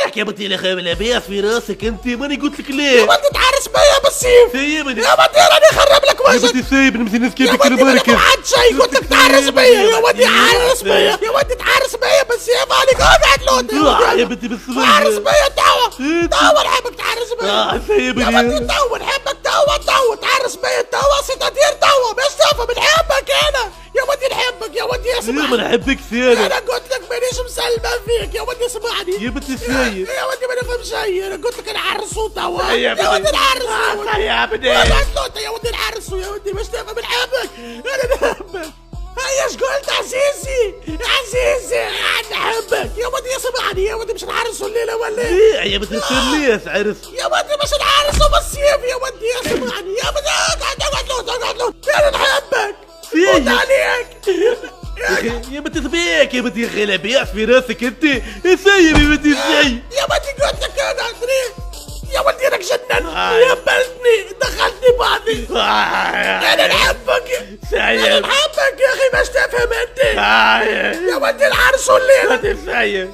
احكي يا بنتي الابيض في راسك انت، ماني قلت لك ليه؟ يا ولدي تحارس بيا بالسيف. سيبني يا ولدي راني خرب لك يا وجهك. بنتي سيبني مثل الناس يا كيفك ولدي المركز. ما حد شيء، قلت لك تحارس بيا يا ولدي، حارس بيا يا ولدي، تحارس بيا بالسيف عليك اقعد لوطي يا بنتي بس تحارس بيا توا نحبك تحارس بيا. سيبني يا ولدي توا نحبك توا تحارس بيا توا سيتادير توا باش تفهم نحبك انا يا ودي نحبك يا ودي اسمعني. ما نحبك سيانا. انا قلت لك مانيش مسلمه فيك يا ودي اسمعني يا بنتي سيد يا ودي ما نفهم شيء. انا قلت لك نحرسو توا يا يا ودي نحرسو يا بنتي يا ودي نحرسو يا ودي باش تفهم نحبك انا نحبك. هيا اش قلت عزيزي عزيزي نحبك يا ودي اسمعني يا ودي مش نحرسو الليله ولا ايه يا بنتي الناس عرس يا ودي مش نحرسو بالسيف يا ودي اسمعني يا ودي اقعد له انا نحبك فوت عليك يا بنتي ثبيك يا بنتي يا اخي الابيض في راسك انت. سيب يا بنتي سيب. يا ودي قلت لك انا يا ودي انك جننت يا بلدني دخلتني بعضي. انا نحبك انا نحبك يا اخي باش تفهم انت يا ودي نحرسوا الليله. سيب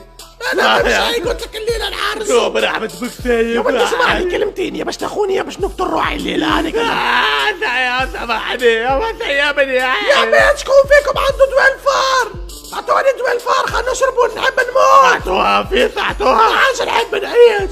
انا مش قلت لك الليله نحرسوا. يوم رحمة بك سيب. يا ودي اسمعني كلمتين يا باش تاخوني يا باش نقتل روحي الليله هذيك. يا سامحني يا سيبني يا بيت شكون فيكم عنده دوال فار؟ اعطوني دوال فار خلنا نشربوا نحب نموت. اعطوها في ساعتوها. ما عادش نحب نعيش.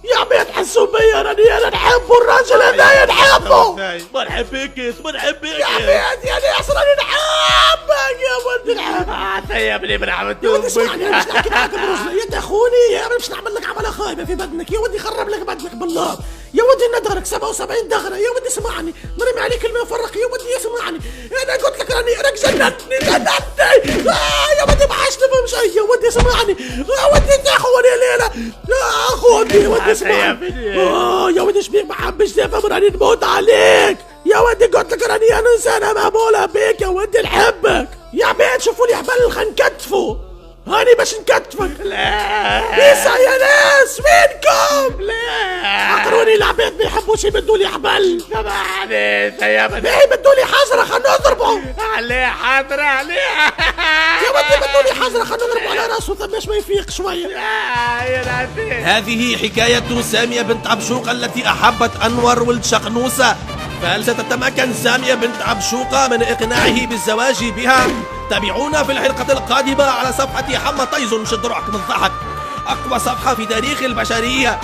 يا بيت حسوا بيا راني انا نحبه الراجل هذايا نحبه. ما نحبكش ما نحبكش يا بيت يا ناس راني نحبك يا ولدي نحبك. سيبني من عملت يا ولدي اسمعني انا مش نحكي معاك برجلي يا اخوني يا مش نعمل لك عمله خايبه في بدنك يا ودي خرب لك بدنك بالله يا ودي ندغرك 77 دغره يا ودي اسمعني نرمي عليك الماء فرق يا ودي اسمعني. انا قلت لك راني راك جننتني يا ودي ما عادش نفهم شيء يا ودي اسمعني يا ودي تاخوني ليله يا اخوني يا ودي اسمعني. يا ودي شبيك ما حبش تفهم راني نموت عليك يا ودي قلت لك راني انا انسانه مهبوله بيك يا ودي نحبك. يا بيت شوفوا لي حبل خلينا نكتفوا هاني باش نكتفك. لا بيسا يا ناس وينكم؟ لا اقروني العبيد ما يحبوش يمدوا لي حبل. سامحني سيبني. ليه يمدوا لي حجره خلنا نضربه. عليه حاضر عليه. يا ودي يمدوا لي حجره خلنا نضربه على راسه ثم ما يفيق شويه. يا ناسي. هذه حكاية سامية بنت عبشوقة التي أحبت أنور ولد شقنوسة. فهل ستتمكن سامية بنت عبشوقة من إقناعه بالزواج بها؟ تابعونا في الحلقة القادمة على صفحة حما طيزون. شد روحك من الضحك، أقوى صفحة في تاريخ البشرية.